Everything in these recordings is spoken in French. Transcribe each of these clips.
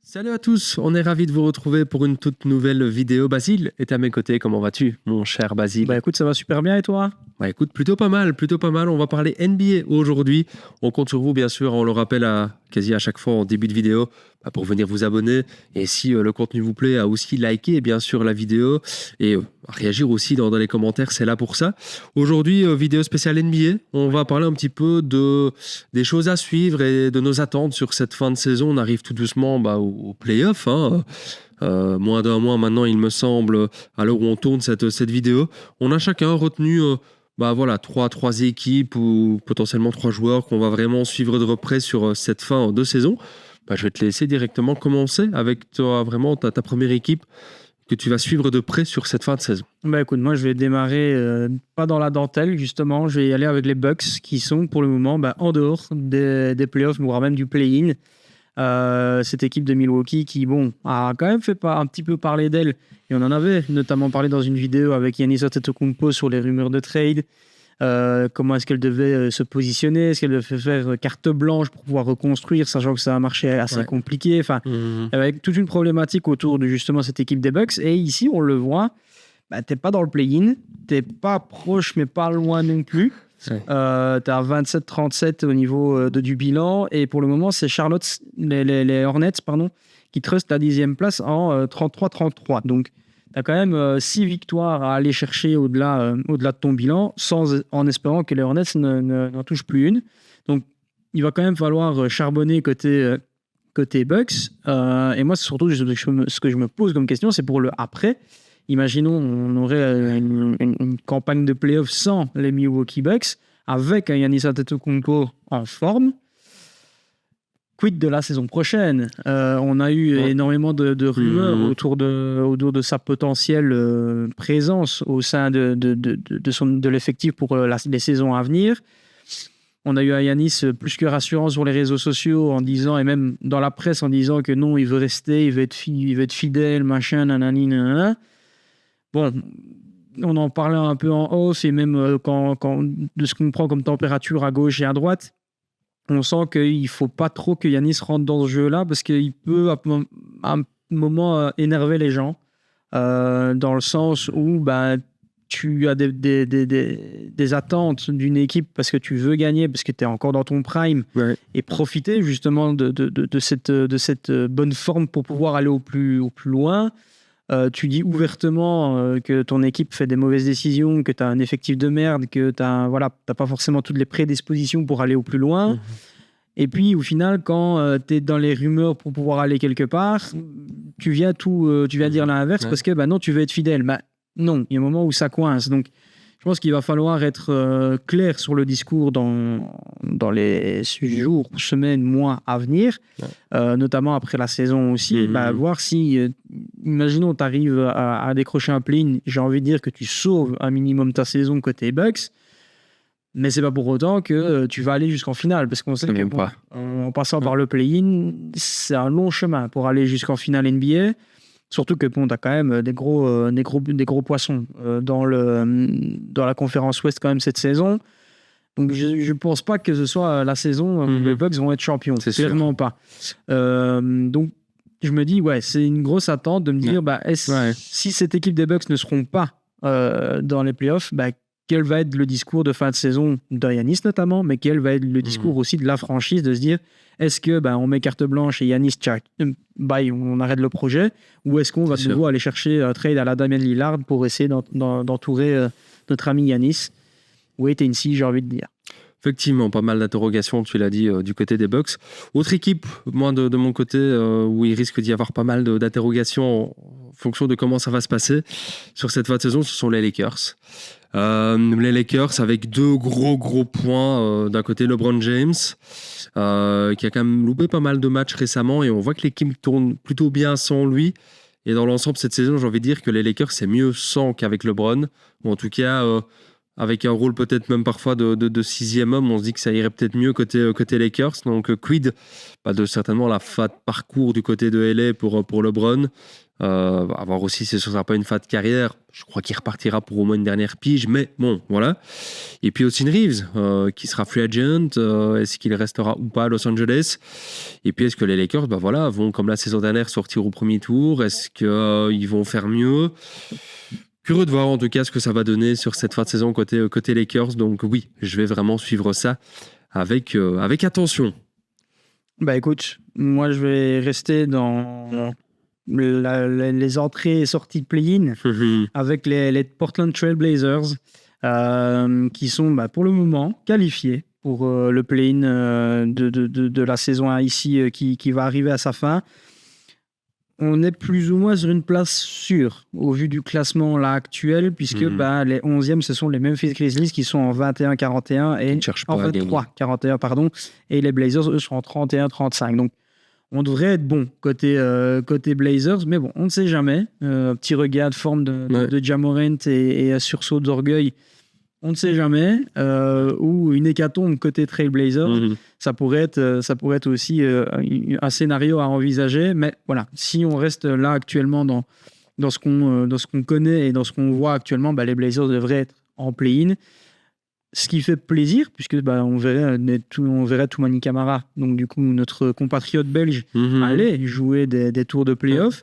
Salut à tous, on est ravis de vous retrouver pour une toute nouvelle vidéo. Basile est à mes côtés, comment vas-tu mon cher Basile? Bah écoute, ça va super bien et toi? Écoute, plutôt pas mal, plutôt pas mal. On va parler NBA aujourd'hui. On compte sur vous bien sûr, on le rappelle quasi à chaque fois en début de vidéo pour venir vous abonner. Et si le contenu vous plaît, à aussi liker bien sûr la vidéo et réagir aussi dans les commentaires, c'est là pour ça. Aujourd'hui, vidéo spéciale NBA. On va parler un petit peu des choses à suivre et de nos attentes sur cette fin de saison. On arrive tout doucement aux playoffs. Moins d'un mois maintenant, il me semble, à l'heure où on tourne cette vidéo. On a chacun retenu trois équipes ou potentiellement trois joueurs qu'on va vraiment suivre de près sur cette fin de saison. Je vais te laisser directement commencer avec toi, vraiment ta première équipe que tu vas suivre de près sur cette fin de saison. Bah écoute, moi je vais démarrer pas dans la dentelle justement, je vais y aller avec les Bucks qui sont pour le moment en dehors des playoffs, voire même du play-in. Cette équipe de Milwaukee qui a quand même fait un petit peu parler d'elle, et on en avait notamment parlé dans une vidéo avec Giannis Antetokounmpo sur les rumeurs de trade. Comment est-ce qu'elle devait se positionner, est-ce qu'elle devait faire carte blanche pour pouvoir reconstruire, sachant que ça a marché assez compliqué. Avec toute une problématique autour de justement cette équipe des Bucks. Et ici, on le voit, t'es pas dans le play-in, t'es pas proche, mais pas loin non plus. T'es à 27-37 au niveau du bilan. Et pour le moment, c'est les Hornets, qui trustent la 10e place en 33-33. Donc, tu as quand même 6 victoires à aller chercher au-delà de ton bilan, en espérant que les Hornets n'en touchent plus une. Donc, il va quand même falloir charbonner côté Bucks. Et moi, c'est surtout ce que je me pose comme question, c'est pour le après. Imaginons, on aurait une campagne de playoffs sans les Milwaukee Bucks, avec un Giannis Antetokounmpo en forme. Quid de la saison prochaine? On a eu énormément de rumeurs autour de sa potentielle présence au sein de l'effectif pour les saisons à venir. On a eu un Giannis plus que rassurant sur les réseaux sociaux en disant, et même dans la presse en disant que non, il veut rester, il veut être fidèle, machin, nanani, nanana. Bon, on en parlait un peu en off, et même de ce qu'on prend comme température à gauche et à droite, on sent qu'il ne faut pas trop que Giannis rentre dans ce jeu-là, parce qu'il peut à un moment énerver les gens, dans le sens où tu as des attentes d'une équipe parce que tu veux gagner, parce que tu es encore dans ton prime, et profiter justement de cette bonne forme pour pouvoir aller au plus loin. Tu dis ouvertement que ton équipe fait des mauvaises décisions, que tu as un effectif de merde, que tu n'as pas forcément toutes les prédispositions pour aller au plus loin. Et puis, au final, quand tu es dans les rumeurs pour pouvoir aller quelque part, tu viens dire l'inverse parce que non, tu veux être fidèle. Non, il y a un moment où ça coince. Donc, je pense qu'il va falloir être clair sur le discours dans les jours, semaines, mois à venir, notamment après la saison aussi. Voir si, imaginons, tu arrives à décrocher un play-in, j'ai envie de dire que tu sauves un minimum ta saison côté Bucks, mais c'est pas pour autant que tu vas aller jusqu'en finale, parce qu'on sait en passant par le play-in, c'est un long chemin pour aller jusqu'en finale NBA. Surtout que tu as quand même des gros poissons dans la conférence Ouest quand même cette saison. Donc je ne pense pas que ce soit la saison où les Bucks vont être champions. C'est clairement pas. Donc je me dis, c'est une grosse attente de me dire, si cette équipe des Bucks ne seront pas dans les playoffs, quel va être le discours de fin de saison de Giannis notamment, mais quel va être le discours aussi de la franchise, de se dire, est-ce que on met carte blanche et Giannis, on arrête le projet, ou est-ce qu'on va de nouveau aller chercher un trade à la Damian Lillard pour essayer d'entourer notre ami Giannis? Wait and see, j'ai envie de dire. Effectivement, pas mal d'interrogations, tu l'as dit, du côté des Bucks. Autre équipe, moi de mon côté, où il risque d'y avoir pas mal d'interrogations en fonction de comment ça va se passer sur cette fin de saison, ce sont les Lakers. Les Lakers avec deux gros points. D'un côté, LeBron James, qui a quand même loupé pas mal de matchs récemment, et on voit que l'équipe tourne plutôt bien sans lui. Et dans l'ensemble, cette saison, j'ai envie de dire que les Lakers, c'est mieux sans qu'avec LeBron, ou en tout cas avec un rôle peut-être même parfois de sixième homme. On se dit que ça irait peut-être mieux côté Lakers. Donc, quid de certainement la fin de parcours du côté de LA pour LeBron. À voir aussi si ce ne sera pas une fin de carrière. Je crois qu'il repartira pour au moins une dernière pige, mais bon, voilà. Et puis Austin Reeves, qui sera free agent. Est-ce qu'il restera ou pas à Los Angeles? Et puis est-ce que les Lakers vont, comme la saison dernière, sortir au premier tour? Est-ce qu'ils vont faire mieux? Curieux de voir en tout cas ce que ça va donner sur cette fin de saison côté Lakers. Donc oui, je vais vraiment suivre ça avec attention. Bah écoute, moi je vais rester dans les entrées et sorties de play-in avec les Portland Trail Blazers qui sont pour le moment qualifiés pour le play-in de la saison ici qui va arriver à sa fin. On est plus ou moins sur une place sûre au vu du classement là actuel, puisque les 11e, ce sont les Memphis Grizzlies qui sont en 21-41 et en 23-41, pardon, et les Blazers, eux, sont en 31-35. Donc, on devrait être bon côté Blazers, mais bon, on ne sait jamais. Petit regard de forme de Ja Morant et sursaut d'orgueil, on ne sait jamais. Ou une hécatombe côté Trail Blazers, ça pourrait être aussi un scénario à envisager. Mais voilà, si on reste là actuellement dans ce qu'on connaît et dans ce qu'on voit actuellement, les Blazers devraient être en play-in. Ce qui fait plaisir, puisque on verrait Toumani Camara, donc du coup notre compatriote belge, aller jouer des tours de play-off.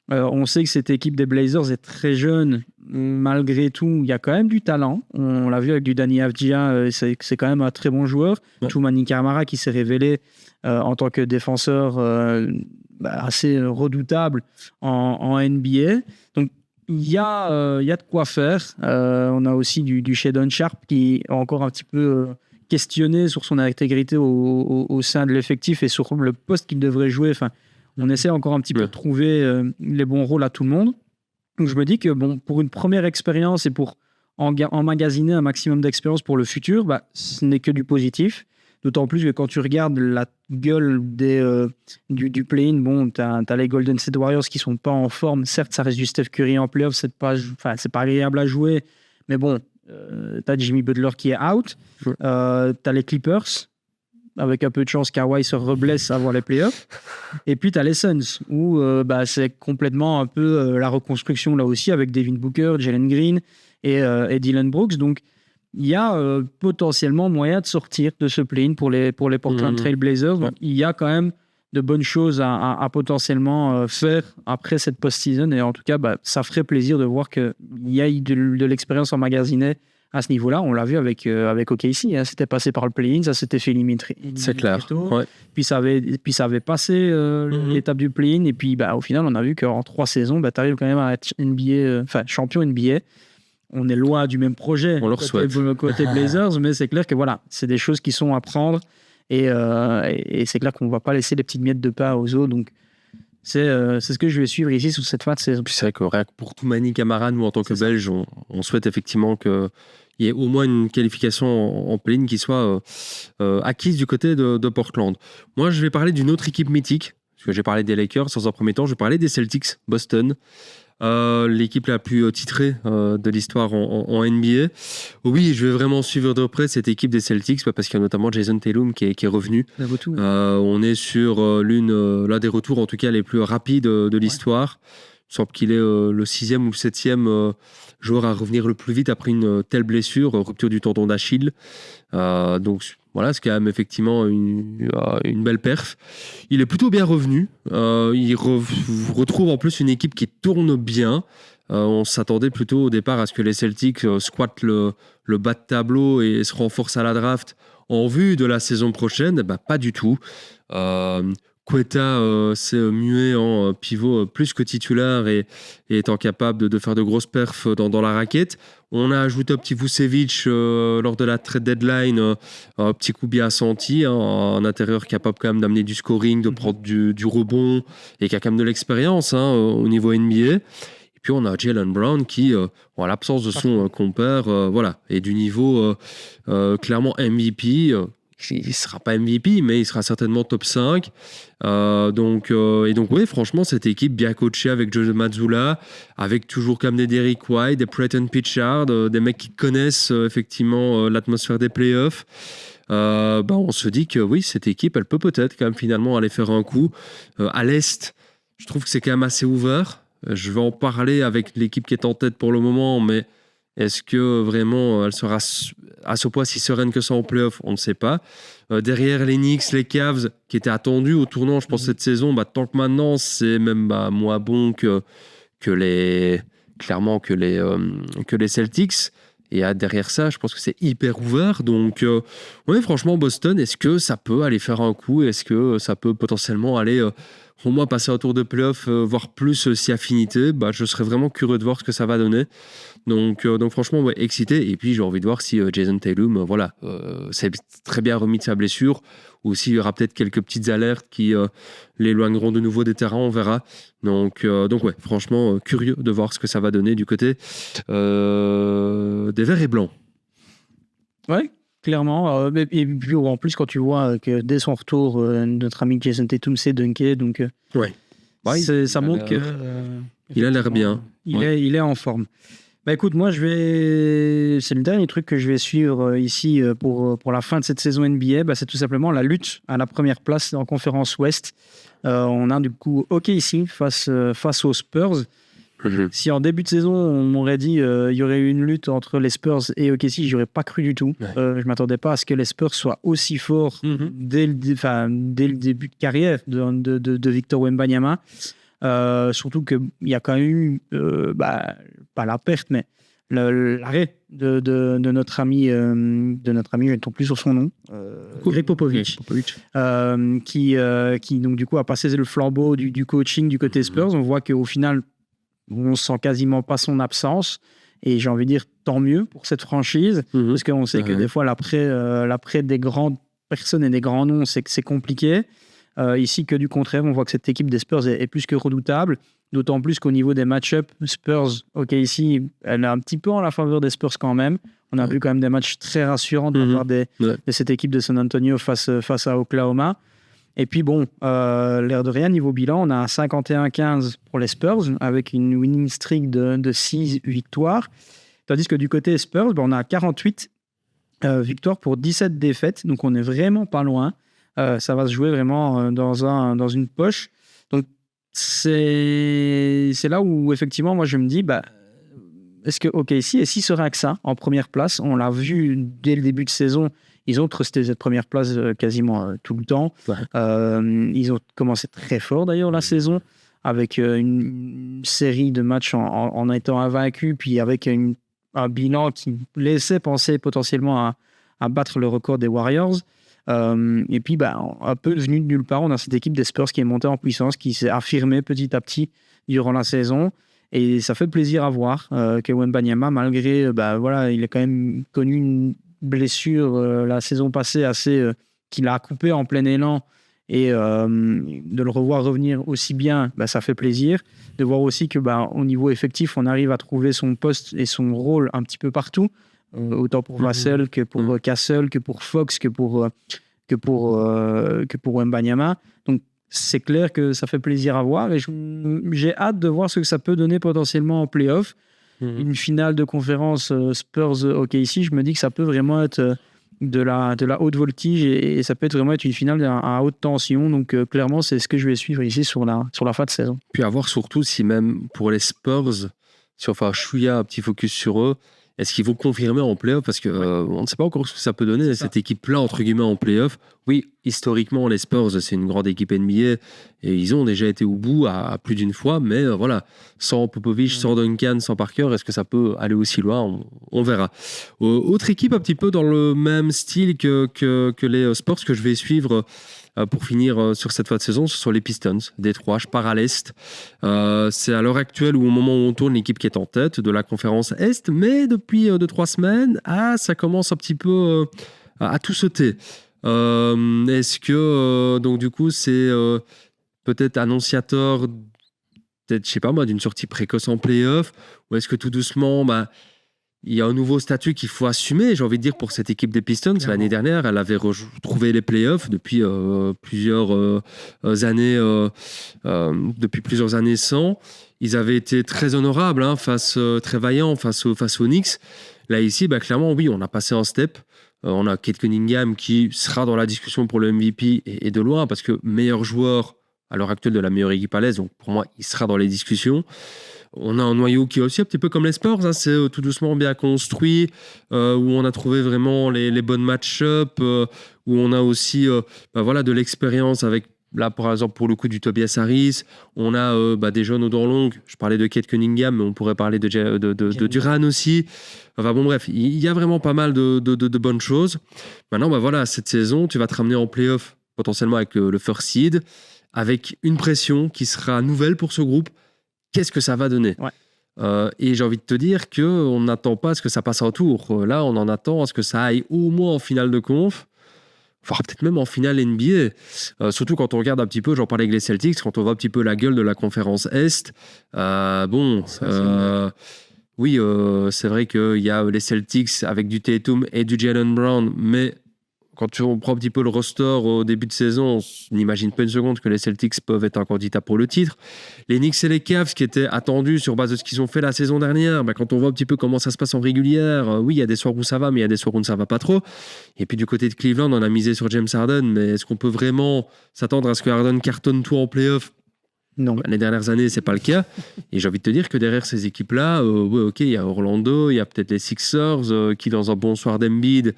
On sait que cette équipe des Blazers est très jeune, malgré tout, il y a quand même du talent. On l'a vu avec du Dani Avdija, c'est quand même un très bon joueur. Toumani Camara qui s'est révélé en tant que défenseur assez redoutable en NBA. Donc il y a de quoi faire. On a aussi du Shadon Sharp qui est encore un petit peu questionné sur son intégrité au sein de l'effectif et sur le poste qu'il devrait jouer. Enfin, on essaie encore un petit peu de trouver les bons rôles à tout le monde. Donc je me dis que pour une première expérience et pour emmagasiner un maximum d'expérience pour le futur, ce n'est que du positif. D'autant plus que quand tu regardes la gueule du play-in, tu as les Golden State Warriors qui sont pas en forme. Certes, ça reste du Steph Curry en playoff, c'est pas agréable à jouer. Mais bon, tu as Jimmy Butler qui est out. Tu as les Clippers, avec un peu de chance, Kawhi se reblesse avant les playoffs. Et puis, tu as les Suns, où c'est complètement un peu la reconstruction là aussi, avec Devin Booker, Jalen Green et Dylan Brooks. Donc, il y a potentiellement moyen de sortir de ce play-in pour les Portland Trail Blazers. Donc, il y a quand même de bonnes choses à potentiellement faire après cette post-season. Et en tout cas, ça ferait plaisir de voir qu'il y a de l'expérience emmagasinée à ce niveau-là. On l'a vu avec OKC. C'était passé par le play-in, ça s'était fait éliminer. C'est clair. Ouais. Puis ça avait passé l'étape du play-in. Et puis, au final, on a vu qu'en 3 saisons, tu arrives quand même à être champion NBA. On est loin du même projet on leur souhaite. Côté Blazers, mais c'est clair que voilà, c'est des choses qui sont à prendre et c'est clair qu'on ne va pas laisser les petites miettes de pain aux autres. Donc, c'est ce que je vais suivre ici sous cette fin de saison. Puis c'est vrai que rien que pour Toumani Camara, nous en tant que Belges, on souhaite effectivement qu'il y ait au moins une qualification en play-in qui soit acquise du côté de Portland. Moi, je vais parler d'une autre équipe mythique, parce que j'ai parlé des Lakers dans un premier temps, je vais parler des Celtics, Boston. L'équipe la plus titrée de l'histoire en NBA. Oui, je vais vraiment suivre de près cette équipe des Celtics parce qu'il y a notamment Jason Tatum qui est revenu. On est sur l'un des retours en tout cas les plus rapides de l'histoire. Il semble qu'il est le 6e ou le 7e joueur à revenir le plus vite après une telle blessure, rupture du tendon d'Achille. Donc voilà, c'est quand même effectivement une belle perf. Il est plutôt bien revenu. Il retrouve en plus une équipe qui tourne bien. On s'attendait plutôt au départ à ce que les Celtics squattent le bas de tableau et se renforcent à la draft en vue de la saison prochaine. Pas du tout. Quetta s'est mué en pivot plus que titulaire et étant capable de faire de grosses perfs dans la raquette. On a ajouté un petit Vucevic lors de la trade deadline, un petit coup bien senti, un intérieur capable quand même d'amener du scoring, de prendre du rebond et qui a quand même de l'expérience au niveau NBA. Et puis on a Jaylen Brown qui, en l'absence de son compère, est du niveau clairement MVP. il sera pas MVP, mais il sera certainement top 5. Donc oui, franchement, cette équipe bien coachée avec Joe Mazzulla, avec toujours comme des Derrick White, des Peyton Pritchard, des mecs qui connaissent effectivement l'atmosphère des playoffs. On se dit que oui, cette équipe, elle peut peut-être quand même finalement aller faire un coup. À l'Est, je trouve que c'est quand même assez ouvert. Je vais en parler avec l'équipe qui est en tête pour le moment, mais est-ce que vraiment elle sera à ce point si sereine que ça en playoff? On ne sait pas. Derrière les Knicks, les Cavs, qui étaient attendus au tournant, je pense, cette saison, tant que maintenant, c'est même moins bon que les Celtics. Et derrière ça, je pense que c'est hyper ouvert. Donc, oui, franchement, Boston, est-ce que ça peut aller faire un coup? Est-ce que ça peut potentiellement aller, au moins, passer un tour de playoff, voire plus si affinité? Je serais vraiment curieux de voir ce que ça va donner. Donc franchement, ouais, excité. Et puis, j'ai envie de voir si Jason Tatum, s'est très bien remis de sa blessure, ou s'il y aura peut-être quelques petites alertes qui l'éloigneront de nouveau des terrains, on verra. Donc ouais, franchement, curieux de voir ce que ça va donner du côté des Verts et Blancs. Ouais. Clairement. Et puis, en plus, quand tu vois que dès son retour, notre ami Jason Tatum s'est dunké, donc ouais. Ça montre que... il a l'air bien. Il est en forme. Écoute, moi, c'est le dernier truc que je vais suivre ici pour la fin de cette saison NBA. C'est tout simplement la lutte à la première place en conférence Ouest. On a du coup OKC face aux Spurs. Si en début de saison, on m'aurait dit il y aurait eu une lutte entre les Spurs et OKC, j'aurais pas cru du tout. Je ne m'attendais pas à ce que les Spurs soient aussi forts dès le début de carrière de Victor Wembanyama. Surtout qu'il y a quand même eu, pas la perte, mais l'arrêt de notre ami, je ne tombe plus sur son nom, Greg Popovich, qui donc du coup a passé le flambeau du coaching du côté Spurs. On voit qu'au final, on sent quasiment pas son absence. Et j'ai envie de dire tant mieux pour cette franchise, parce qu'on sait que des fois l'après des grandes personnes et des grands noms, c'est compliqué. Ici, que du contraire, on voit que cette équipe des Spurs est plus que redoutable, d'autant plus qu'au niveau des match-ups, Spurs, ici, elle est un petit peu en la faveur des Spurs quand même. On a vu quand même des matchs très rassurants de la part de cette équipe de San Antonio face à Oklahoma. Et puis bon, l'air de rien, niveau bilan, on a 51-15 pour les Spurs, avec une winning streak de 6 victoires. Tandis que du côté Spurs, on a 48 victoires pour 17 défaites, donc on est vraiment pas loin. Ça va se jouer vraiment dans une poche. Donc, c'est là où, effectivement, moi, je me dis, est-ce que OKC est si serein que ça en première place? On l'a vu dès le début de saison, ils ont trusté cette première place quasiment tout le temps. Ils ont commencé très fort, d'ailleurs, la saison, avec une série de matchs en étant invaincus, puis avec un bilan qui laissait penser potentiellement à battre le record des Warriors. Et puis, un peu venu de nulle part, on a cette équipe des Spurs qui est montée en puissance, qui s'est affirmée petit à petit durant la saison. Et ça fait plaisir à voir que Wembanyama, malgré, il a quand même connu une blessure la saison passée qui l'a coupé en plein élan. Et de le revoir revenir aussi bien, ça fait plaisir. De voir aussi que, au niveau effectif, on arrive à trouver son poste et son rôle un petit peu partout. Autant pour Vassell que pour Castle, que pour Fox, que pour Wembanyama. Donc, c'est clair que ça fait plaisir à voir et j'ai hâte de voir ce que ça peut donner potentiellement en play-off. Une finale de conférence Spurs-OKC, je me dis que ça peut vraiment être de la haute voltige et ça peut vraiment être une finale à haute tension. Donc, clairement, c'est ce que je vais suivre ici sur la fin de saison. Puis à voir surtout si même pour les Spurs, si on fait un petit focus sur eux, est-ce qu'ils vont confirmer en play-off? Parce qu'on ne sait pas encore ce que ça peut donner, cette équipe-là, entre guillemets, en play-off. Oui, historiquement, les Spurs, c'est une grande équipe NBA et ils ont déjà été au bout à plus d'une fois, mais sans Popovich, sans Duncan, sans Parker, est-ce que ça peut aller aussi loin? On verra. Autre équipe un petit peu dans le même style que les Spurs que je vais suivre pour finir sur cette fin de saison, ce sont les Pistons, Détroit. Je pars à l'Est. C'est à l'heure actuelle ou au moment où on tourne l'équipe qui est en tête de la conférence Est, mais depuis 2-3 semaines, ça commence un petit peu à tout sauter. Est-ce que donc du coup c'est peut-être annonciateur, peut-être je sais pas moi, d'une sortie précoce en play-off, ou est-ce que tout doucement il y a un nouveau statut qu'il faut assumer, j'ai envie de dire, pour cette équipe des Pistons. Clairement. L'année dernière, elle avait retrouvé les playoffs depuis plusieurs années, depuis plusieurs années sans. Ils avaient été très honorables, très vaillants face aux Knicks. Là, ici, clairement, oui, on a passé un step. On a Cade Cunningham qui sera dans la discussion pour le MVP et de loin, parce que meilleur joueur à l'heure actuelle de la meilleure équipe à l'Est, donc pour moi, il sera dans les discussions. On a un noyau qui est aussi un petit peu comme les Spurs, c'est tout doucement bien construit, où on a trouvé vraiment les bonnes match-up, où on a aussi de l'expérience avec, là par exemple pour le coup du Tobias Harris, on a des jeunes aux dents longues, je parlais de Cade Cunningham, mais on pourrait parler de Duran aussi. Enfin bon bref, il y a vraiment pas mal de bonnes choses. Maintenant cette saison, tu vas te ramener en play-off potentiellement avec le first seed, avec une pression qui sera nouvelle pour ce groupe. Qu'est-ce que ça va donner ? Et j'ai envie de te dire qu'on n'attend pas à ce que ça passe en tour. Là, on en attend à ce que ça aille au moins en finale de conf, voire peut-être même en finale NBA. Surtout quand on regarde un petit peu, j'en parlais avec les Celtics, quand on voit un petit peu la gueule de la conférence Est. Oui, c'est vrai qu'il y a les Celtics avec du Tatum et du Jaylen Brown, mais quand on prend un petit peu le roster au début de saison, on n'imagine pas une seconde que les Celtics peuvent être un candidat pour le titre. Les Knicks et les Cavs qui étaient attendus sur base de ce qu'ils ont fait la saison dernière, quand on voit un petit peu comment ça se passe en régulière, oui, il y a des soirs où ça va, mais il y a des soirs où ça ne va pas trop. Et puis du côté de Cleveland, on a misé sur James Harden, mais est-ce qu'on peut vraiment s'attendre à ce que Harden cartonne tout en play-off ? Non. Les dernières années, c'est pas le cas. Et j'ai envie de te dire que derrière ces équipes-là, il y a Orlando, il y a peut-être les Sixers qui, dans un bon soir d'Embiid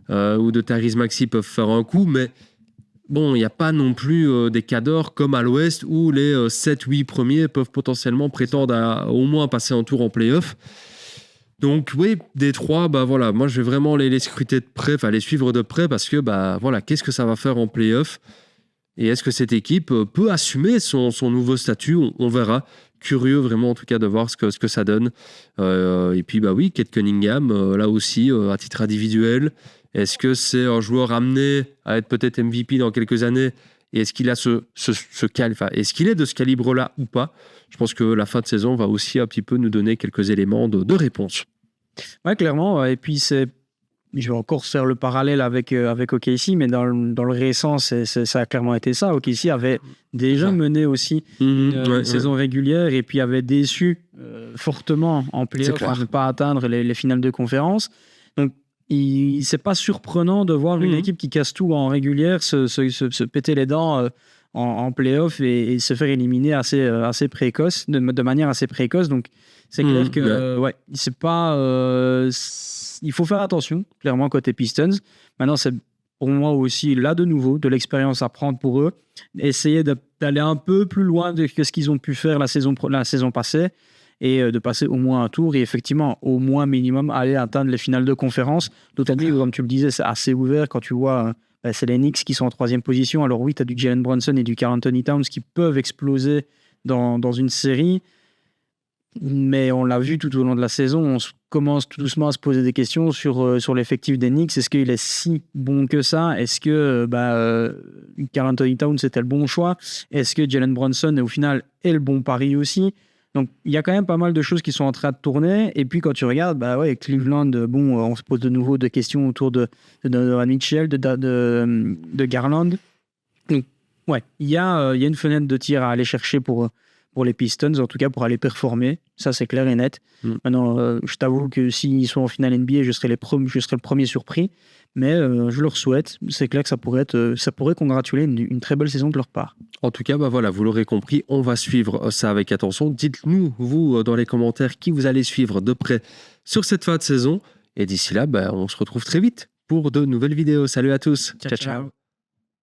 ou de Tyrese Maxey, peuvent faire un coup, mais bon, il n'y a pas non plus des cas d'or comme à l'Ouest où les 7-8 premiers peuvent potentiellement prétendre à au moins passer un tour en play-off. Donc oui, des trois, moi je vais vraiment les scruter de près, les suivre de près, parce que qu'est-ce que ça va faire en play-off ? Et est-ce que cette équipe peut assumer son nouveau statut ? On verra. Curieux vraiment en tout cas de voir ce que ça donne. Et puis Cade Cunningham, là aussi, à titre individuel, est-ce que c'est un joueur amené à être peut-être MVP dans quelques années ? Et est-ce qu'il a est-ce qu'il est de ce calibre-là ou pas ? Je pense que la fin de saison va aussi un petit peu nous donner quelques éléments de réponse. Ouais, clairement. Et puis je vais encore faire le parallèle avec OKC, mais dans le récent, ça a clairement été ça. OKC avait déjà mené aussi une saison régulière et puis avait déçu fortement en play-off à ne pas atteindre les finales de conférence. Donc, c'est pas surprenant de voir une équipe qui casse tout en régulière se péter les dents en play-off et se faire éliminer assez précoce, de manière assez précoce. Donc, c'est clair que c'est pas... il faut faire attention, clairement, côté Pistons. Maintenant, c'est pour moi aussi, là, de nouveau, de l'expérience à prendre pour eux. Essayer d'aller un peu plus loin que ce qu'ils ont pu faire la saison passée et de passer au moins un tour et effectivement, au moins minimum, aller atteindre les finales de conférence. D'autant plus, comme tu le disais, c'est assez ouvert quand tu vois... c'est les Knicks qui sont en 3e position. Alors oui, tu as du Jalen Brunson et du Karl Anthony Towns qui peuvent exploser dans une série. Mais on l'a vu tout au long de la saison, on commence tout doucement à se poser des questions sur l'effectif des Knicks. Est-ce qu'il est si bon que ça ? Est-ce que Karl Anthony Towns était le bon choix ? Est-ce que Jalen Brunson, au final, est le bon pari aussi ? Donc, il y a quand même pas mal de choses qui sont en train de tourner. Et puis, quand tu regardes, Cleveland, on se pose de nouveau des questions autour de Donovan Mitchell, de Garland. Donc, il y a une fenêtre de tir à aller chercher pour les Pistons, en tout cas pour aller performer. Ça, c'est clair et net. Maintenant, je t'avoue que s'ils sont en finale NBA, je serai le premier surpris. Mais je leur souhaite. C'est clair que ça pourrait congratuler une très belle saison de leur part. En tout cas, vous l'aurez compris, on va suivre ça avec attention. Dites-nous, vous, dans les commentaires, qui vous allez suivre de près sur cette fin de saison. Et d'ici là, on se retrouve très vite pour de nouvelles vidéos. Salut à tous. Ciao.